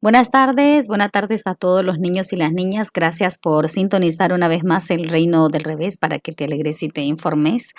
Buenas tardes a todos los niños y las niñas. Gracias por sintonizar una vez más el Reino del Revés para que te alegres y te informes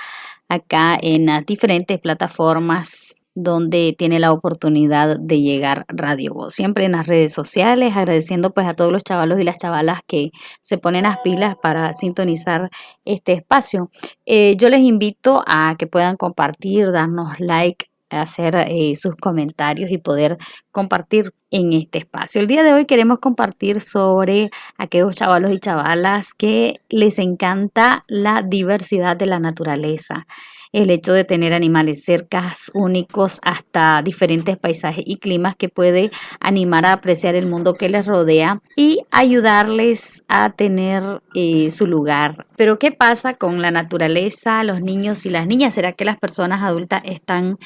acá en las diferentes plataformas donde tiene la oportunidad de llegar Radio Voz. Siempre en las redes sociales, agradeciendo pues a todos los chavalos y las chavalas que se ponen las pilas para sintonizar este espacio. Yo les invito a que puedan compartir, darnos like, hacer sus comentarios y poder compartir en este espacio. El día de hoy queremos compartir sobre aquellos chavalos y chavalas que les encanta la diversidad de la naturaleza, el hecho de tener animales cercas, únicos, hasta diferentes paisajes y climas que puede animar a apreciar el mundo que les rodea y ayudarles a tener su lugar. Pero ¿qué pasa con la naturaleza, los niños y las niñas? ¿Será que las personas adultas están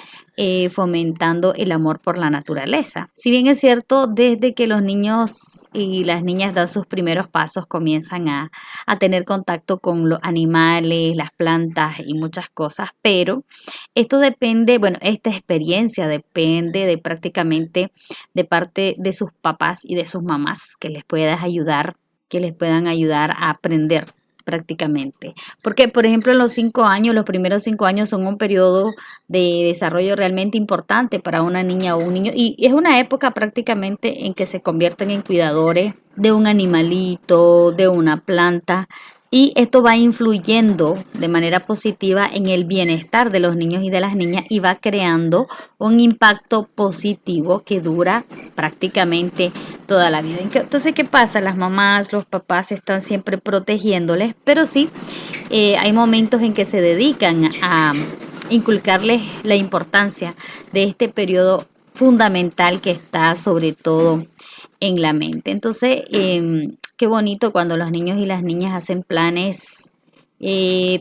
fomentando el amor por la naturaleza? Si bien es cierto, desde que los niños y las niñas dan sus primeros pasos, comienzan a tener contacto con los animales, las plantas y muchas cosas, pero esto depende, bueno, esta experiencia depende de prácticamente de parte de sus papás y de sus mamás que les puedan ayudar a aprender prácticamente. Porque, por ejemplo, en los 5 años, los primeros 5 años son un periodo de desarrollo realmente importante para una niña o un niño y es una época prácticamente en que se convierten en cuidadores de un animalito, de una planta. Y esto va influyendo de manera positiva en el bienestar de los niños y de las niñas y va creando un impacto positivo que dura prácticamente toda la vida. Entonces, ¿qué pasa? Las mamás, los papás están siempre protegiéndoles, pero sí, hay momentos en que se dedican a inculcarles la importancia de este periodo fundamental que está sobre todo en la mente. Entonces, qué bonito cuando los niños y las niñas hacen planes,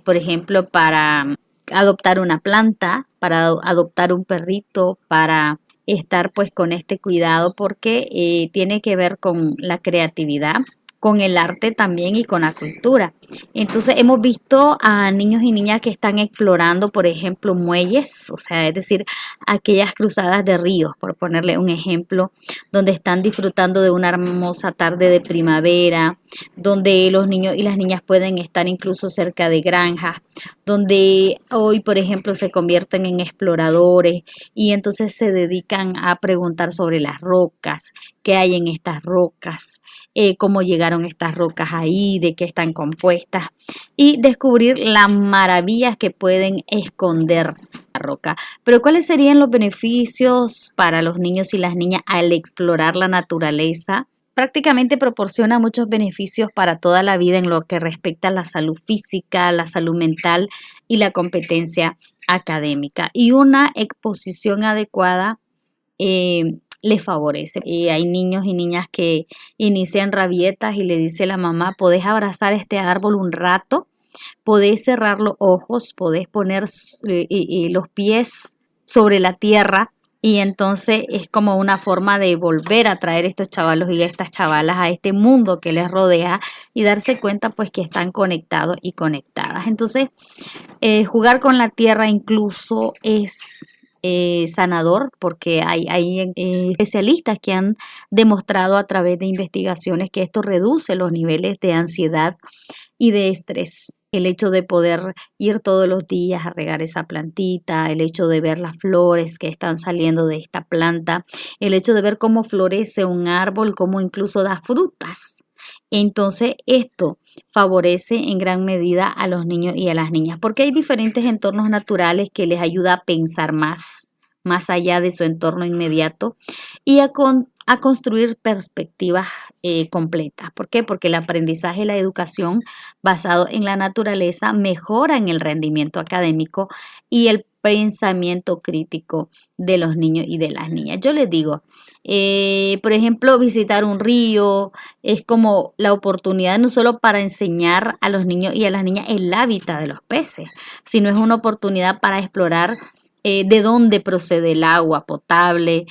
por ejemplo, para adoptar una planta, para adoptar un perrito, para estar pues con este cuidado, porque tiene que ver con la creatividad, con el arte también y con la cultura. Entonces hemos visto a niños y niñas que están explorando, por ejemplo, muelles, o sea, es decir, aquellas cruzadas de ríos, por ponerle un ejemplo, donde están disfrutando de una hermosa tarde de primavera, donde los niños y las niñas pueden estar incluso cerca de granjas, donde hoy, por ejemplo, se convierten en exploradores y entonces se dedican a preguntar sobre las rocas, qué hay en estas rocas, cómo llegaron estas rocas ahí, de qué están compuestas y descubrir las maravillas que pueden esconder la roca. Pero ¿cuáles serían los beneficios para los niños y las niñas al explorar la naturaleza? Prácticamente proporciona muchos beneficios para toda la vida en lo que respecta a la salud física, la salud mental y la competencia académica. Y una exposición adecuada les favorece. Hay niños y niñas que inician rabietas y le dice la mamá, podés abrazar este árbol un rato, podés cerrar los ojos, podés poner los pies sobre la tierra y entonces es como una forma de volver a traer a estos chavalos y a estas chavalas a este mundo que les rodea y darse cuenta pues que están conectados y conectadas. Entonces, jugar con la tierra incluso es sanador porque hay especialistas que han demostrado a través de investigaciones que esto reduce los niveles de ansiedad y de estrés. El hecho de poder ir todos los días a regar esa plantita, el hecho de ver las flores que están saliendo de esta planta, el hecho de ver cómo florece un árbol, cómo incluso da frutas. Entonces esto favorece en gran medida a los niños y a las niñas porque hay diferentes entornos naturales que les ayuda a pensar más allá de su entorno inmediato y a construir perspectivas completas. ¿Por qué? Porque el aprendizaje y la educación basado en la naturaleza mejoran el rendimiento académico y el pensamiento crítico de los niños y de las niñas. Yo les digo, por ejemplo, visitar un río es como la oportunidad no solo para enseñar a los niños y a las niñas el hábitat de los peces, sino es una oportunidad para explorar de dónde procede el agua potable,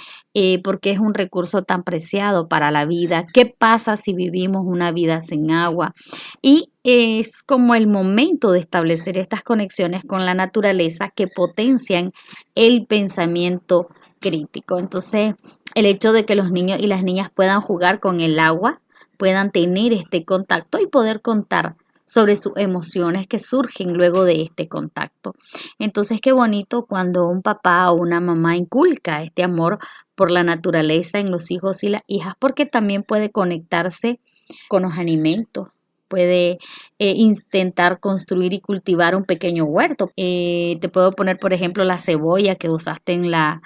porque es un recurso tan preciado para la vida, qué pasa si vivimos una vida sin agua. Y es como el momento de establecer estas conexiones con la naturaleza que potencian el pensamiento crítico. Entonces, el hecho de que los niños y las niñas puedan jugar con el agua, puedan tener este contacto y poder contar sobre sus emociones que surgen luego de este contacto. Entonces, qué bonito cuando un papá o una mamá inculca este amor por la naturaleza en los hijos y las hijas, porque también puede conectarse con los alimentos, puede intentar construir y cultivar un pequeño huerto. Te puedo poner, por ejemplo, la cebolla que usaste en la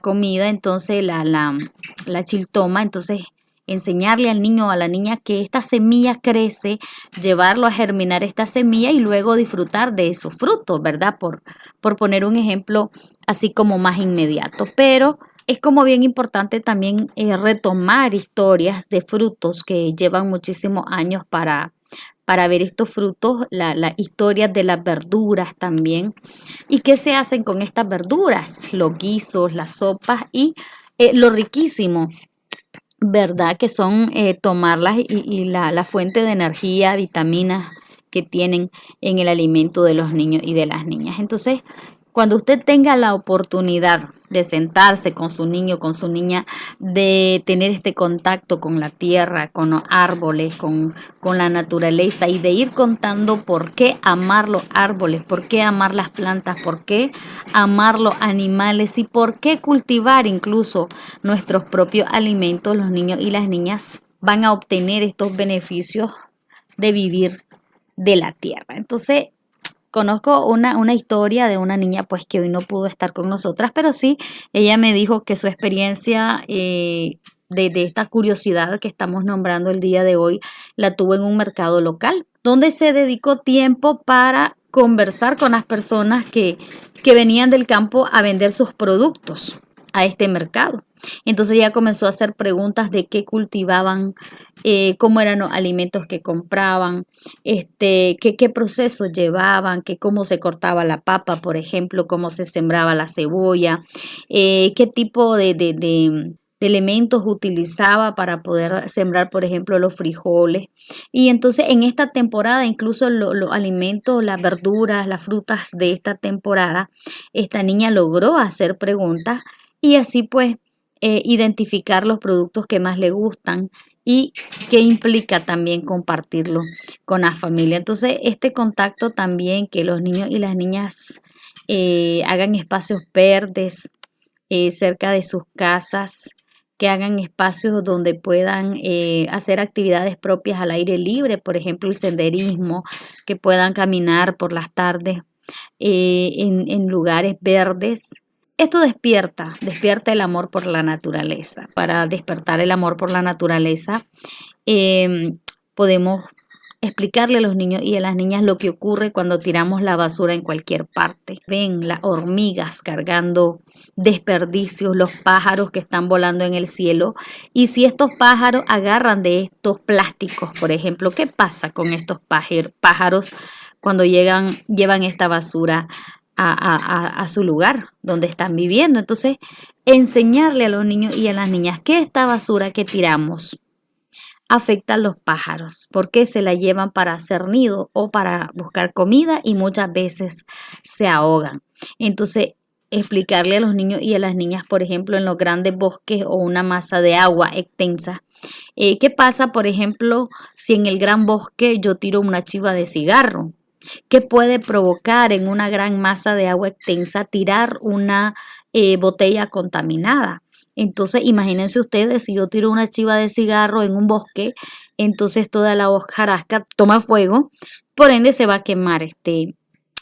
comida, entonces la chiltoma, entonces enseñarle al niño o a la niña que esta semilla crece, llevarlo a germinar esta semilla y luego disfrutar de esos frutos, ¿verdad? Por poner un ejemplo así como más inmediato. Pero es como bien importante también retomar historias de frutos que llevan muchísimos años para ver estos frutos, la historia de las verduras también. ¿Y qué se hacen con estas verduras? Los guisos, las sopas y lo riquísimo, ¿verdad? Que son tomarlas y la fuente de energía, vitaminas que tienen en el alimento de los niños y de las niñas. Entonces, cuando usted tenga la oportunidad de sentarse con su niño, con su niña, de tener este contacto con la tierra, con los árboles, con la naturaleza y de ir contando por qué amar los árboles, por qué amar las plantas, por qué amar los animales y por qué cultivar incluso nuestros propios alimentos, los niños y las niñas van a obtener estos beneficios de vivir de la tierra. Entonces, conozco una historia de una niña pues que hoy no pudo estar con nosotras, pero sí, ella me dijo que su experiencia de esta curiosidad que estamos nombrando el día de hoy la tuvo en un mercado local, donde se dedicó tiempo para conversar con las personas que venían del campo a vender sus productos a este mercado. Entonces ella comenzó a hacer preguntas de qué cultivaban, cómo eran los alimentos que compraban, qué procesos llevaban, cómo se cortaba la papa, por ejemplo, cómo se sembraba la cebolla, qué tipo de elementos utilizaba para poder sembrar, por ejemplo, los frijoles. Y entonces en esta temporada, incluso los alimentos, las verduras, las frutas de esta temporada, esta niña logró hacer preguntas y así pues identificar los productos que más le gustan y qué implica también compartirlo con la familia. Entonces, este contacto también, que los niños y las niñas hagan espacios verdes cerca de sus casas, que hagan espacios donde puedan hacer actividades propias al aire libre, por ejemplo, el senderismo, que puedan caminar por las tardes en lugares verdes. Esto despierta el amor por la naturaleza. Para despertar el amor por la naturaleza, podemos explicarle a los niños y a las niñas lo que ocurre cuando tiramos la basura en cualquier parte. Ven las hormigas cargando desperdicios, los pájaros que están volando en el cielo. Y si estos pájaros agarran de estos plásticos, por ejemplo, ¿qué pasa con estos pájaros cuando llevan esta basura a su lugar donde están viviendo? Entonces, enseñarle a los niños y a las niñas que esta basura que tiramos afecta a los pájaros, porque se la llevan para hacer nido o para buscar comida y muchas veces se ahogan. Entonces, explicarle a los niños y a las niñas, por ejemplo, en los grandes bosques o una masa de agua extensa, ¿qué pasa, por ejemplo, si en el gran bosque yo tiro una chiva de cigarro? ¿Qué puede provocar en una gran masa de agua extensa tirar una botella contaminada? Entonces, imagínense ustedes, si yo tiro una chiva de cigarro en un bosque, entonces toda la hojarasca toma fuego, por ende se va a quemar este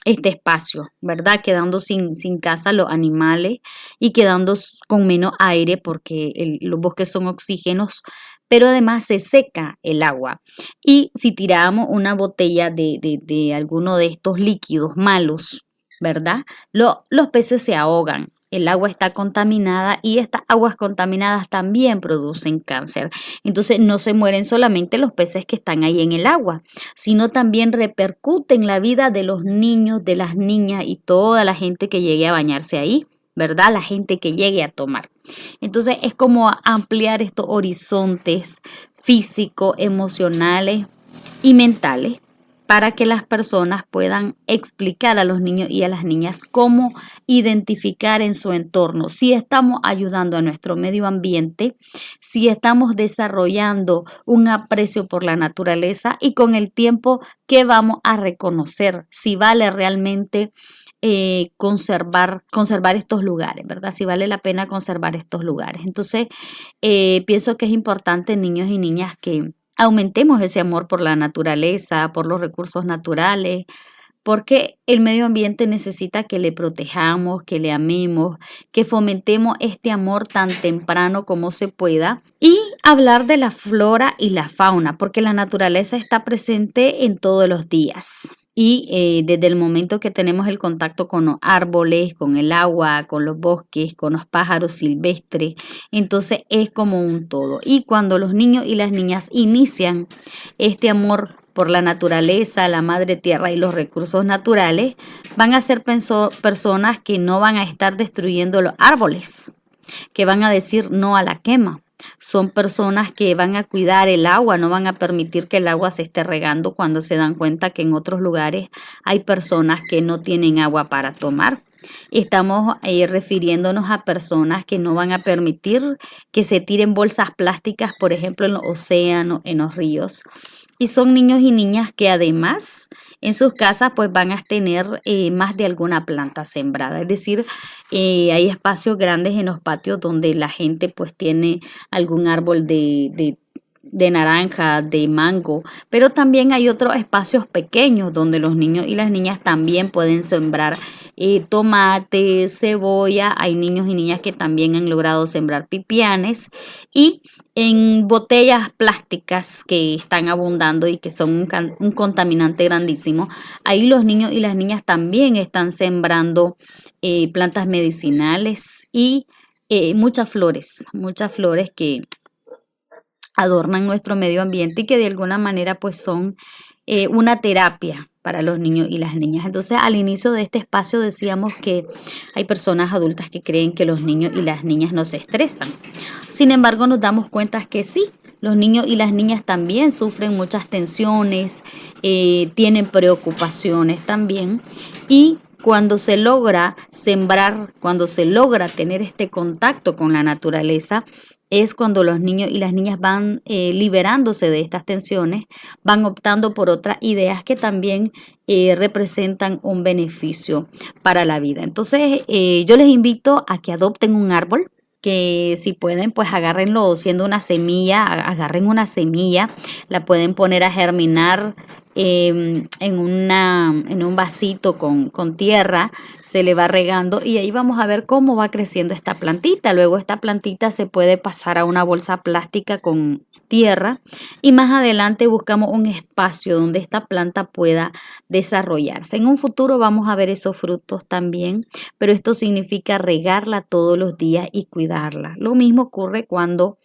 espacio, ¿verdad? Quedando sin casa los animales y quedando con menos aire porque los bosques son oxígenos, pero además se seca el agua. Y si tiramos una botella de alguno de estos líquidos malos, ¿verdad? Los peces se ahogan. El agua está contaminada y estas aguas contaminadas también producen cáncer. Entonces no se mueren solamente los peces que están ahí en el agua, sino también repercute en la vida de los niños, de las niñas y toda la gente que llegue a bañarse ahí, ¿verdad? La gente que llegue a tomar. Entonces es como ampliar estos horizontes físicos, emocionales y mentales para que las personas puedan explicar a los niños y a las niñas cómo identificar en su entorno si estamos ayudando a nuestro medio ambiente, si estamos desarrollando un aprecio por la naturaleza y con el tiempo que vamos a reconocer si vale realmente conservar estos lugares, ¿verdad? Si vale la pena conservar estos lugares. Entonces, pienso que es importante, niños y niñas, que aumentemos ese amor por la naturaleza, por los recursos naturales, porque el medio ambiente necesita que le protejamos, que le amemos, que fomentemos este amor tan temprano como se pueda y hablar de la flora y la fauna, porque la naturaleza está presente en todos los días. Y desde el momento que tenemos el contacto con los árboles, con el agua, con los bosques, con los pájaros silvestres, entonces es como un todo. Y cuando los niños y las niñas inician este amor por la naturaleza, la madre tierra y los recursos naturales, van a ser personas que no van a estar destruyendo los árboles, que van a decir no a la quema. Son personas que van a cuidar el agua, no van a permitir que el agua se esté regando cuando se dan cuenta que en otros lugares hay personas que no tienen agua para tomar. Estamos refiriéndonos a personas que no van a permitir que se tiren bolsas plásticas, por ejemplo, en los océanos, en los ríos. Y son niños y niñas que además en sus casas pues van a tener más de alguna planta sembrada. Es decir, hay espacios grandes en los patios donde la gente pues tiene algún árbol de naranja, de mango, pero también hay otros espacios pequeños donde los niños y las niñas también pueden sembrar tomate, cebolla. Hay niños y niñas que también han logrado sembrar pipianes y en botellas plásticas que están abundando y que son un contaminante grandísimo. Ahí los niños y las niñas también están sembrando plantas medicinales y muchas flores que adornan nuestro medio ambiente y que de alguna manera pues son una terapia para los niños y las niñas. Entonces, al inicio de este espacio decíamos que hay personas adultas que creen que los niños y las niñas no se estresan. Sin embargo, nos damos cuenta que sí, los niños y las niñas también sufren muchas tensiones, tienen preocupaciones también y cuando se logra sembrar, cuando se logra tener este contacto con la naturaleza, es cuando los niños y las niñas van liberándose de estas tensiones, van optando por otras ideas que también representan un beneficio para la vida. Entonces, yo les invito a que adopten un árbol, que si pueden, pues agárrenlo siendo una semilla, agarren una semilla, la pueden poner a germinar en un vasito con tierra, se le va regando y ahí vamos a ver cómo va creciendo esta plantita. Luego esta plantita se puede pasar a una bolsa plástica con tierra y más adelante buscamos un espacio donde esta planta pueda desarrollarse. En un futuro vamos a ver esos frutos también, pero esto significa regarla todos los días y cuidarla. Lo mismo ocurre cuando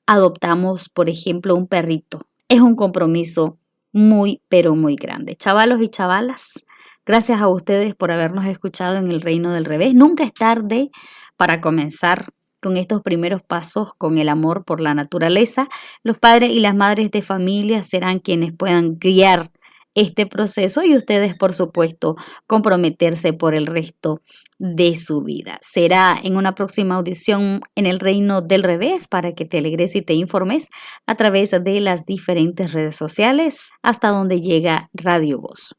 adoptamos, por ejemplo, un perrito. Es un compromiso muy, pero muy grande. Chavalos y chavalas, gracias a ustedes por habernos escuchado en El Reino del Revés. Nunca es tarde para comenzar con estos primeros pasos, con el amor por la naturaleza. Los padres y las madres de familia serán quienes puedan guiar este proceso y ustedes, por supuesto, comprometerse por el resto de su vida. Será en una próxima audición en El Reino del Revés para que te alegres y te informes a través de las diferentes redes sociales hasta donde llega Radio Voz.